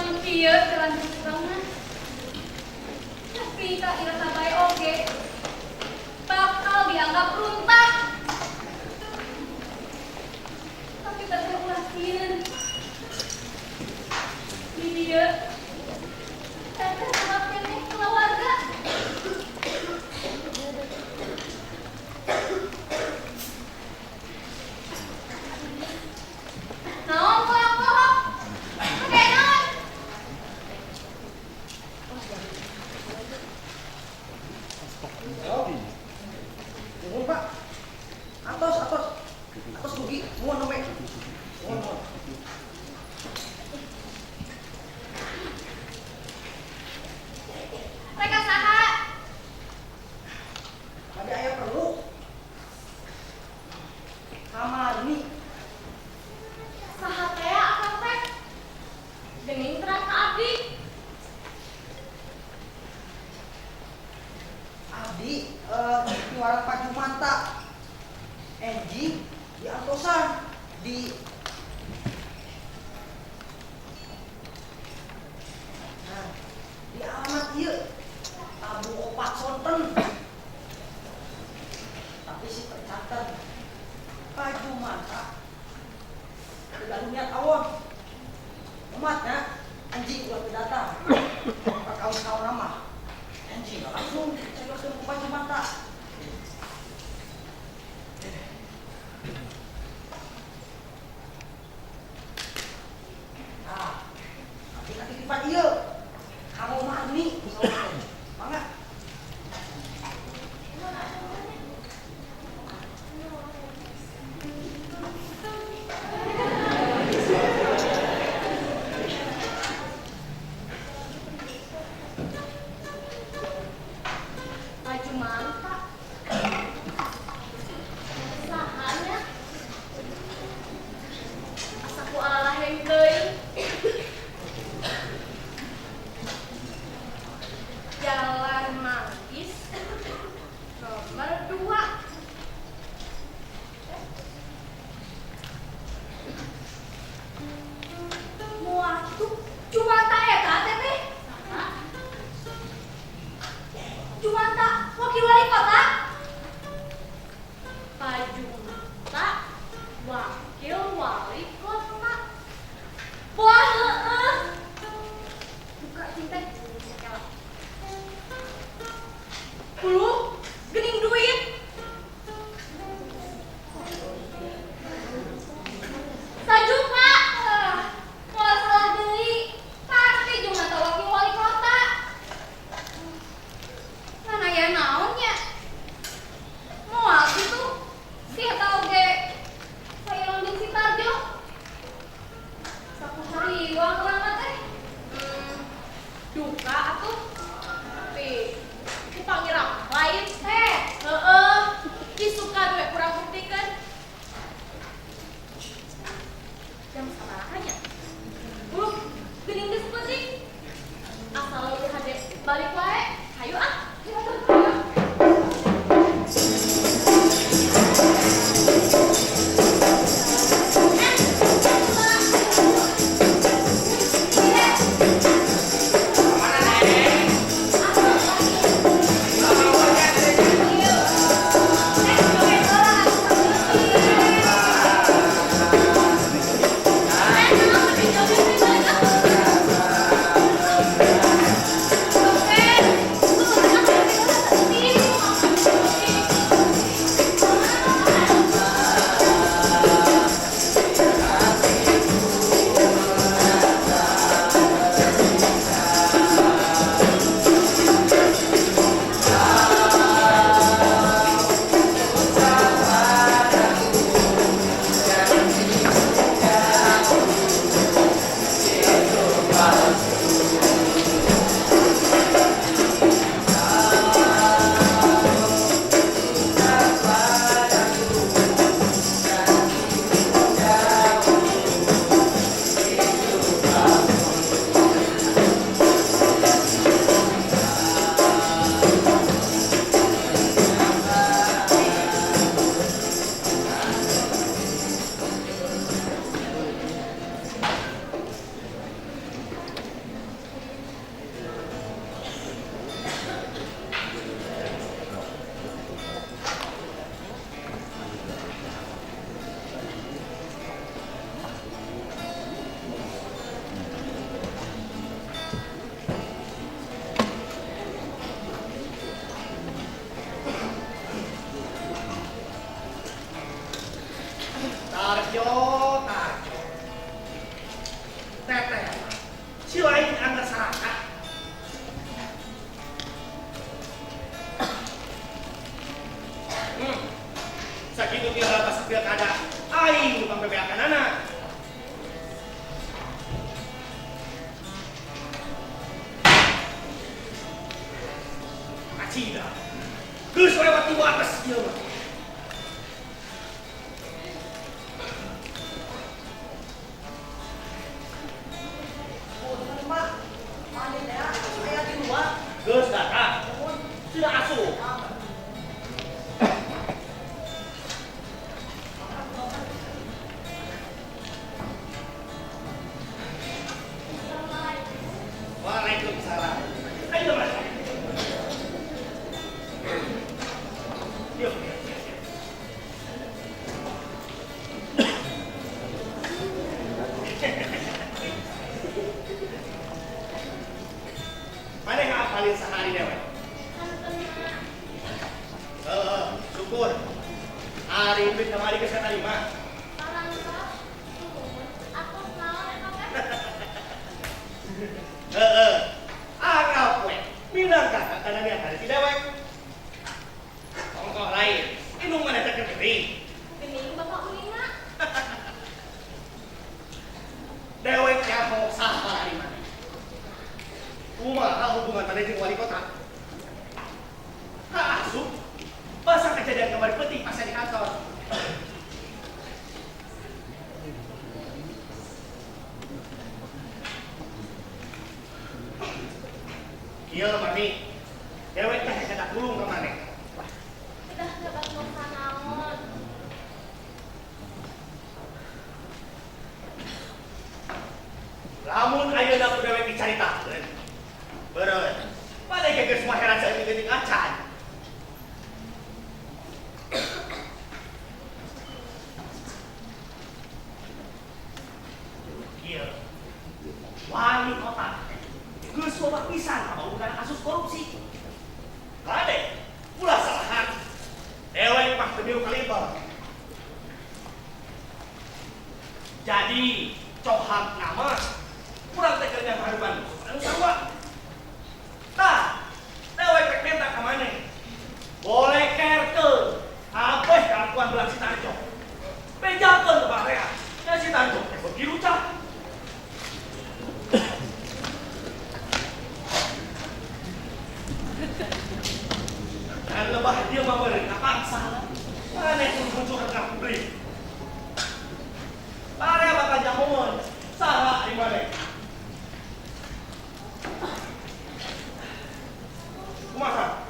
Iya, jalan banget. Tapi tak irasa bae oge bakal dianggap runtak. Tapi tak terulasin. Di dia, teteh sama keneh keluarga. Naon kolak-kolak? Oke, naon? Nuhun Pak. Atos, atos. Atos dugi, nuhun nome. Nuhun, nuhun. Mereka saha? Bade aya perlu. Kamarni. Saha teh akang teh? Geuning terang ka abdi. Abdi, di warung Pak Jumanta. Enji di Antosan di nah, di alamat ieu Abu Opat Sonten. Tapi si tercatat Pak Jumanta tidak niat awam. Umatnya anjing ulah teu datang. Ka kawan-kawan nama. Anjing langsung cegoskeun ku Pak Jumanta. Nah, tapi titipan ieu kamu mani mangga. Baju mantap. Tarjo, Tarjo. Teteh, si lain anda serangkat. Sakitu dia pas pilkada, aing bukan PPAkan anak. Acida, geus lewat di atas dia mah. Geus datang, sudah asuh. Waalaikumsalam. Ayo mas. Yuk. Mana yang hafalin sehari dewe? Syukur. Hari ini kemari ke sana lima. Anggap we, minang kakak karena dia hari si dewek. Ongkok lain, inung mana tak kering. Gening bapak Ulina. Dewek yang mau saha di mana? Kumaha hubungan mana jeung wali kota? Asup, masa kejadian kemarin penting pas di kantor. Iya mami, dewek teh kada tulung ke mana? Udah dapat mau naon. Lamun ayeuna ku dewek dicaritakeun. Beureun. Pada geus mah heran saya geuting acan. Iya. Wali kota. Geus loba pisan bukan kasus korupsi. Kade, ulah salahan. Dewek mah teu milu kaliber. Jadi, cohak nama kurang teh yang haruban anu sarua. Tah, dewek rek minta ka maneh. Boleh kerkeun. Apeh kalakuan belah si Tarjo. Bejakeun ke barea. Ya si Tarjo teh beuki lucah. Dan lebah dia mah beureun kapaksa. Maneh kudu muncul ka publik. Barea bakal jamuan. Salah di mana? Kumaha?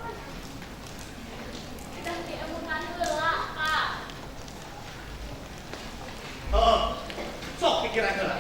Udah diemukan heula, Kak. Sok pikiran heula.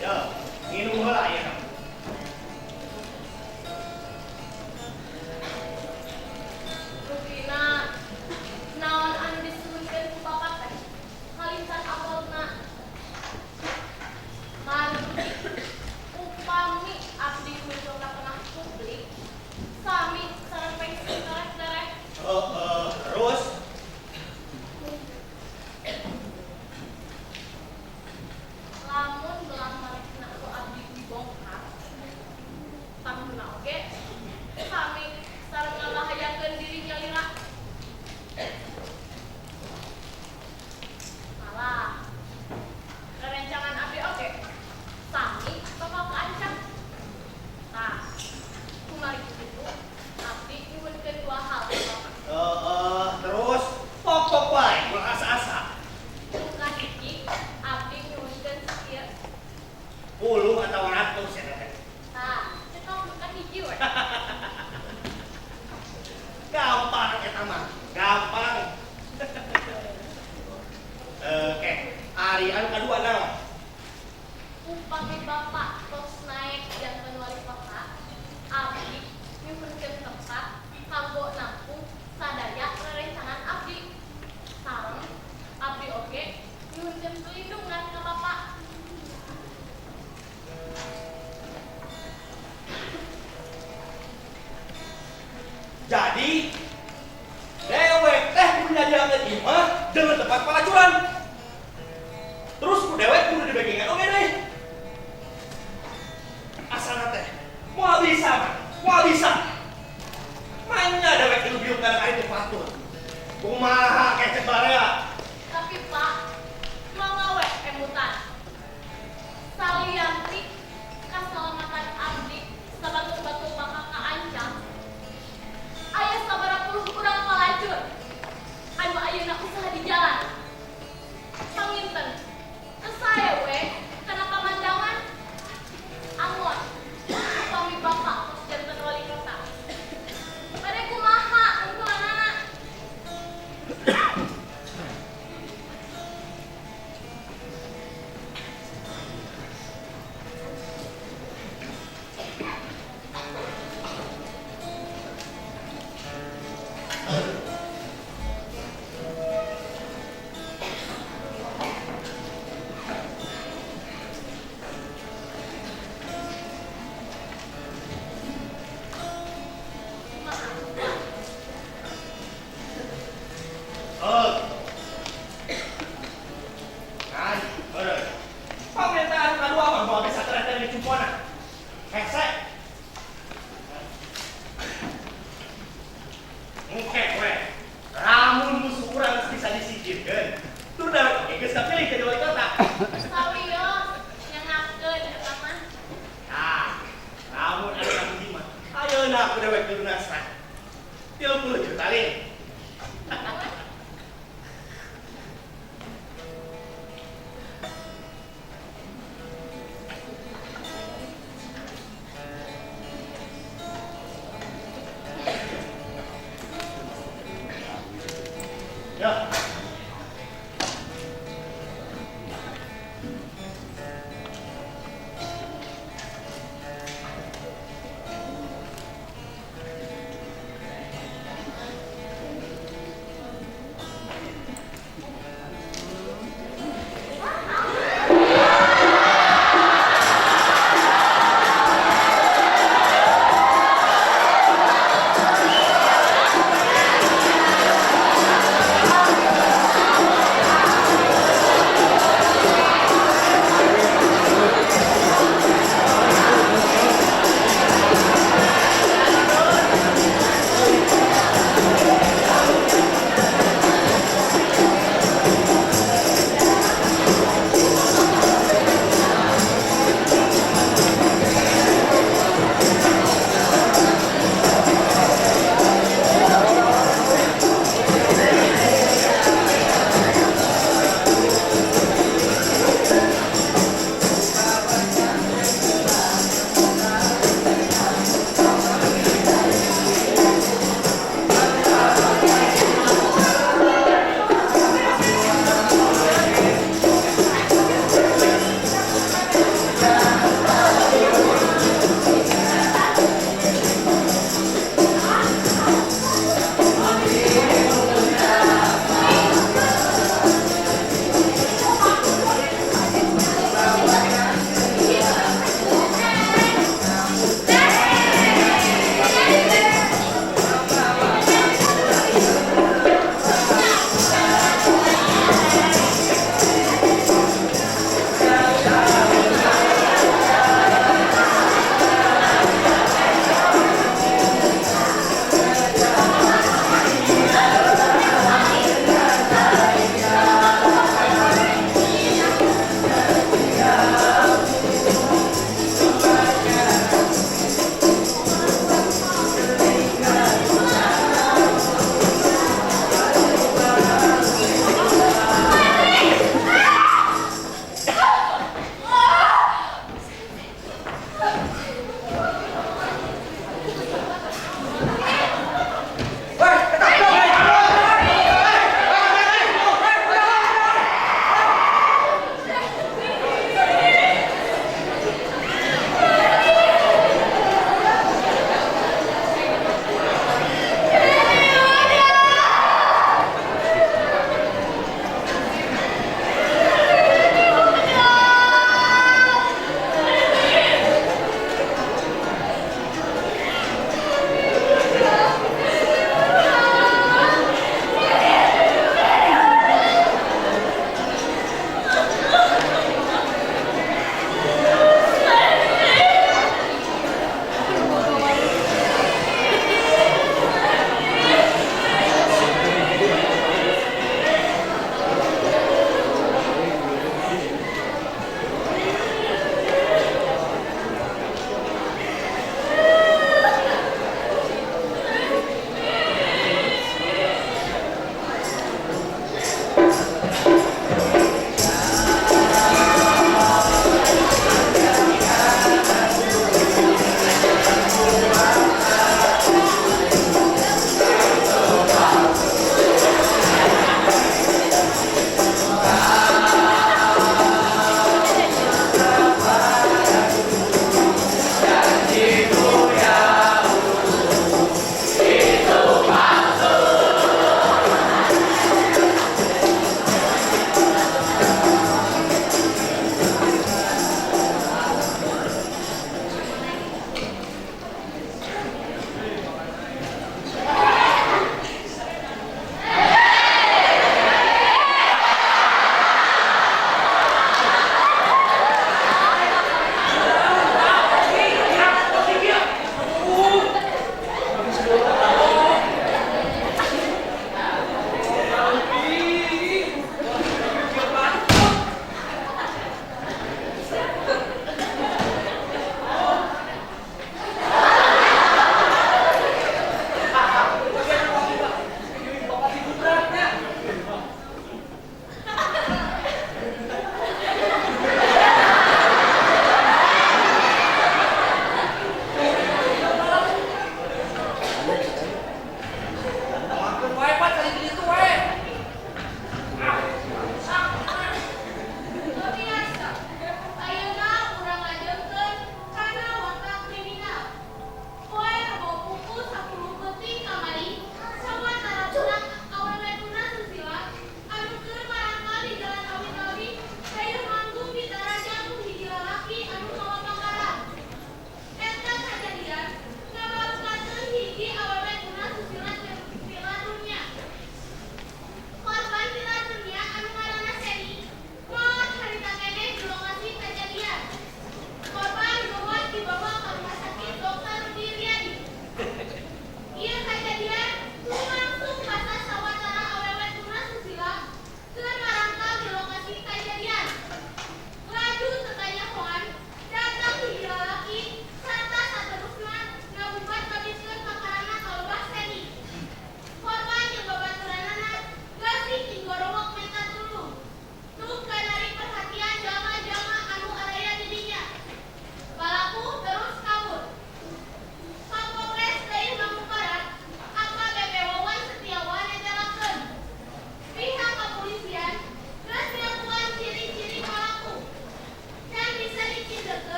Ya, minum heula ya. Rupina, naon anu disuhikeun ku bapak teh? Kalintan awalna. Margi, upami abdi muncul ka tengah publik, sami sareng pensi derek-derek. Terus Lamun belah marekna ku abdi dibongkar, tamuna oge, sami sareng ngalahayakeun diri nyalira. Malah, rerencangan abdi oge, sami bakal kaancam. Nah, kumari kitu, abdi nyuwunkeun dua hal ka bapak. terus pokok wae gua asa-asa. Buka hiji, abdi nyuwunkeun sakieu. 10 atau 100 ya teh. Tah, cetok buka hiji we. Gampang eta mah, gampang. mah dengan tempat pelacuran. Terus ku dewek kudu dibagikan oke deh. Asal teh mau bisa mah, mau bisa. Manya dewek hidup karena itu patur. Kumaha kecek barea. Tapi Pak, mau ngawe emutan. Salianti keselamatan abdi sabatu-batu maka kaancam. Aya sabaraha urang palajur. Anu ayeuna usaha di jalan. Panginten. Kesaya we kana pamandangan. Amun upami bapak janten wali kota. Bade kumaha engkeunana?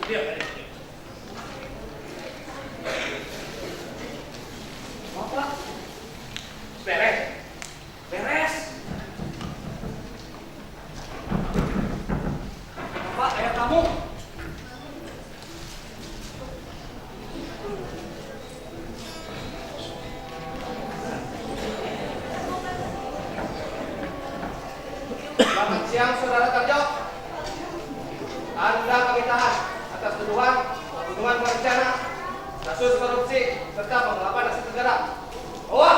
Diam, diam. Bapak, beres, beres. Bapak, ayah kamu. Selamat siang, Saudara Tarjo. Anda kami tahan atas tuduhan pembunuhan berencana, kasus korupsi, serta penggelapan aset negara. Bawa!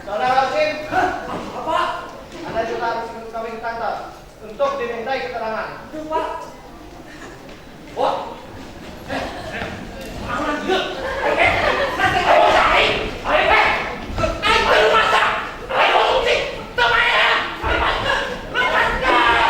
Saudara Hakim, Apa? Anda juga harus ikut kami ke kantor untuk dimintai keterangan. Pak. Wah. Aman juga. Nanti kamu cari. Ayo, ayo masak. Ayo korupsi. Temanya. Lepaskan.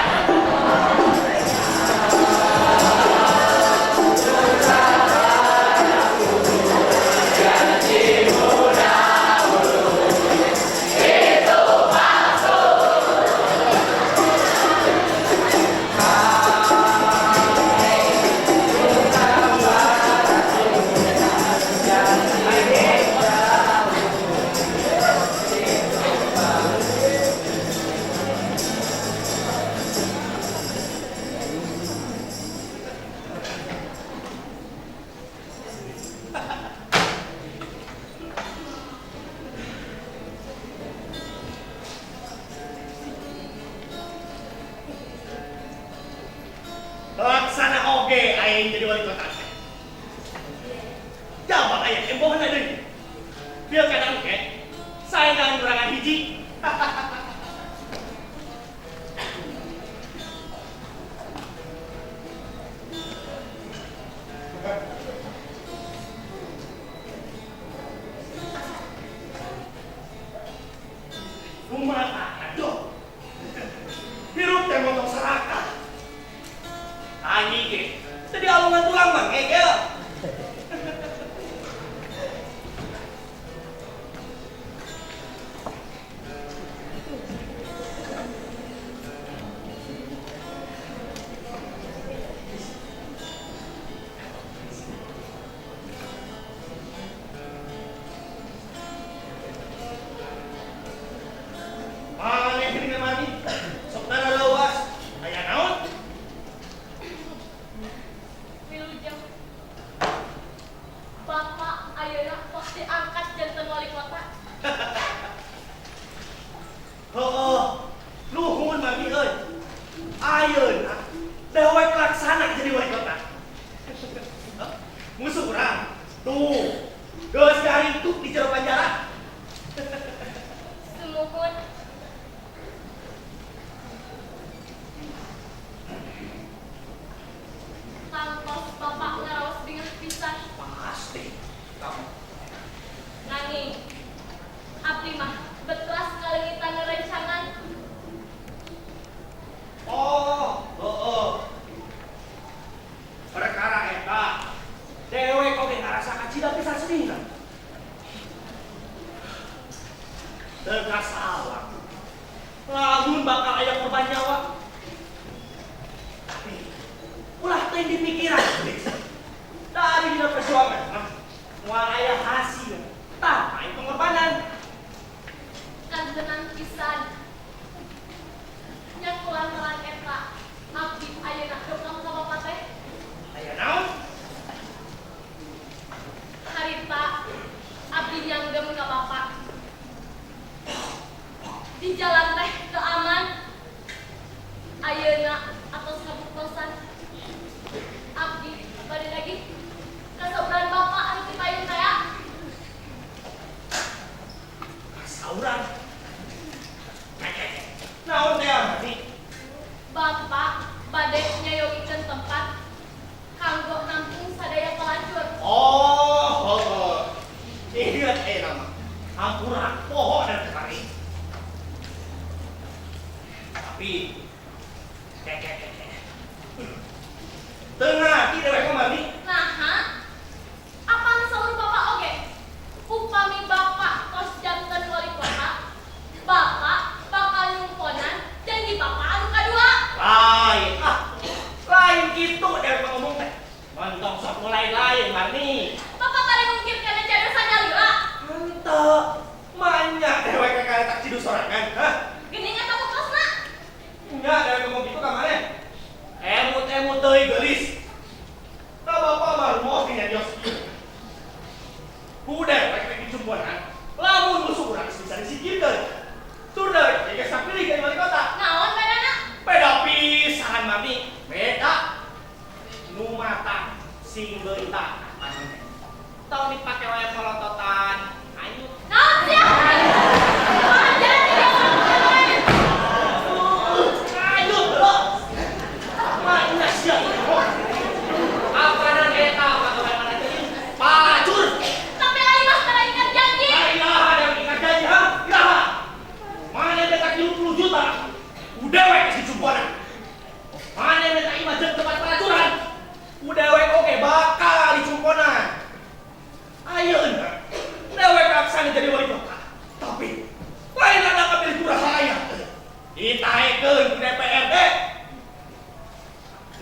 Laksana oge aing jadi wali kota. Jawab ayah embohan ada ini. Biar kadang ke, saya jangan kurangan hiji. Rumah aduh. Hirup teh motong seraka. Ani ke, jadi alungan tulang bang, ngegel. Mana yang dengan mati? Sok tanah lawas, ayah naon? Wilujeng. Bapak ayeuna tos diangkat janten wali kota. Heeh, nuhun mami euy. Ayeuna dewek laksana jadi wali kota. Musuh urang. Tuh, geus garintuk di jero penjara. Sumuhun. Tangtos bapak ngaraos dengan pisan. Pasti. Kamu. Nanging abdi mah betras ngalengitan rencangan. Oh, heeh. Perkara eta dewek oge ngarasa kacida pisan sedina. Teu kasalah. Lamun bakal aya korban nyawa. Tapi ulah teh dipikiran. Dari dina perjuangan, moal aya hasil. Tah, main pengorbanan. Kandenan pisan. Nya kulantaran eta abdi ayeuna dongkap ka bapak teh. Aya naon? Harita abdi nyanggem ka bapak. Di jalan teh teu aman. Ayeuna atos kabuktosan. Abdi bade lagi kasauran bapak anu dipayun teh. Sauran. Naon teh mati? Bapak bade nyayogikeun tempat kanggo nampung sadaya pelacur. Oh, ingat nama. Hampura pohon dan kari. Tapi, tengah tidak baik kembali. Naha? Apaan saur bapak oge? Upami bapak tos janten wali kota, bapak bakal nyumponan janji bapak anu kadua. Lain gitu dari ngomong Mentong sok mulai lain Marni. Bapak tadi mungkirkan aja dosa Jalila. Ente banyak dewek kakak tak cidus sorangan, hah? Gini nggak takut kelasna. Enggak, dewek ngomong gitu kamane. Emut teuy geulis. Ka bapak mah mau tinggal dios. Udah, rek dicumpunan. Lamun musuh urang bisa disikirkeun. Tur dewek geus sapilih jadi wali kota. Naon bedana? Beda pisan Marni, beda. Nu mata sing beuntak. Tau dipake wae polototan. Ayo. Naon sih? Naon jadi dia orang cewek? Ayo bro. Mana sia ieu? Apana eta pagawean mana teh? Palacur. Tapi Ari Mas tara ingat janji. Ayaah ada ingat janji ha? Iraha. Mana beta 30 juta. Udah we si cumpuanan. Mana beta imah jeung tempat pelacuran. Udah we oke bakal dicumpuanan. Ayeuna. Dewe kaksana jadi wali kota. Tapi lain ada kapil kurahaya. Ditaekeun ku DPRD.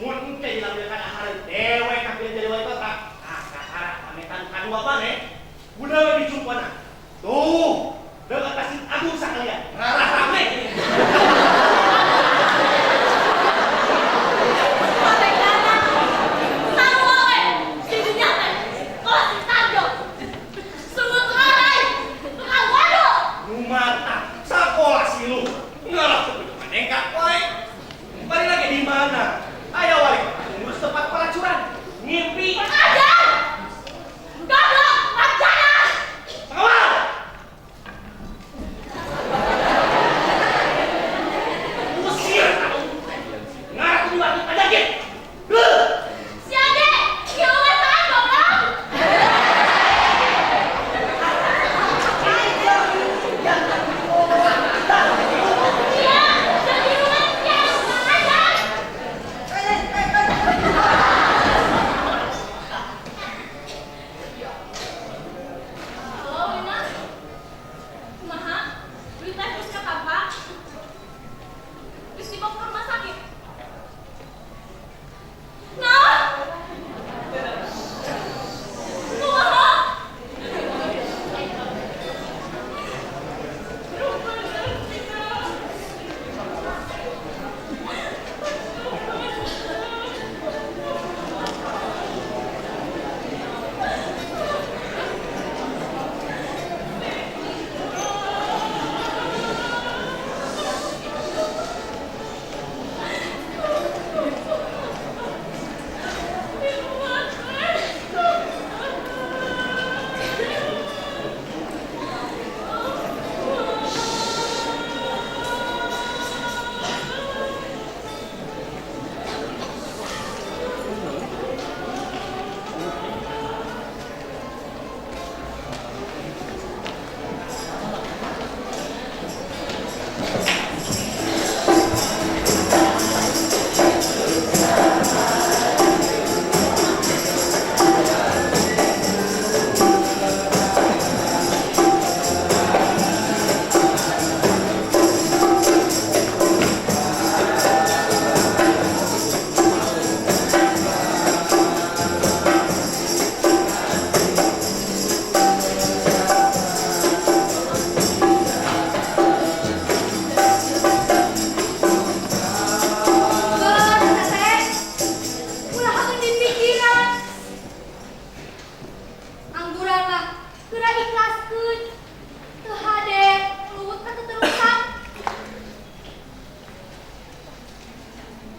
Mun engke dilampirkan hari dewe kapil jadi wali kota. Ah, kakara pametan kadua maneh. Udah we dicumpuanan. Tuh, dekat Masjid Agung sakalian. Ngarah rame. Pabegana. Sarua we. Si dunya teh. Kalau si Tarjo. Sungguh ngarai. Tukang waduk. Mata sakola silu. Ngarah teu manengka wae. Balik lagi di mana? Ayo wali kota ngurus tempat pelacuran. Ngimpi. Ajar. Goblok. Rencana. Awal. Usir kamu. Ngarah tuh diwakil aja gitu. Si Ade. Kieu we salah goblok. Iya. Jadi ruwet ya. Ajar. Halo, Wina. Kumaha? Beli teh geus ka Tampak? Geus dibawa ke rumah sakit? Naon? Kumaha? Ulah akan dipikiran. Angguran mah geura ikhlaskeun. Teu hade luwut ka teterusan.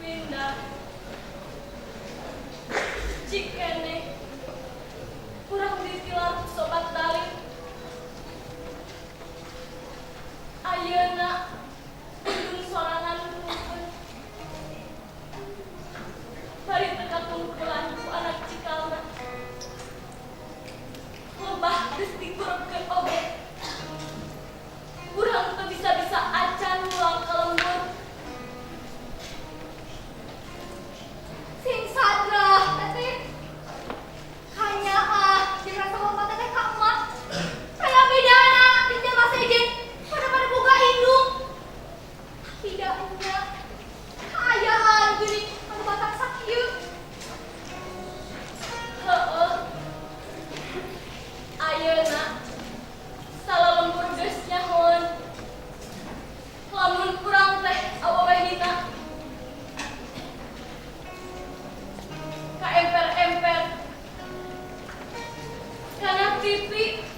Winda. Cikene. Kurang ditilar sobat dalih. Ayeuna ujung sorangan rumpun. Bari teka kumpulan ku anak cikalna. Lebah geus dikurepkeun oge. TV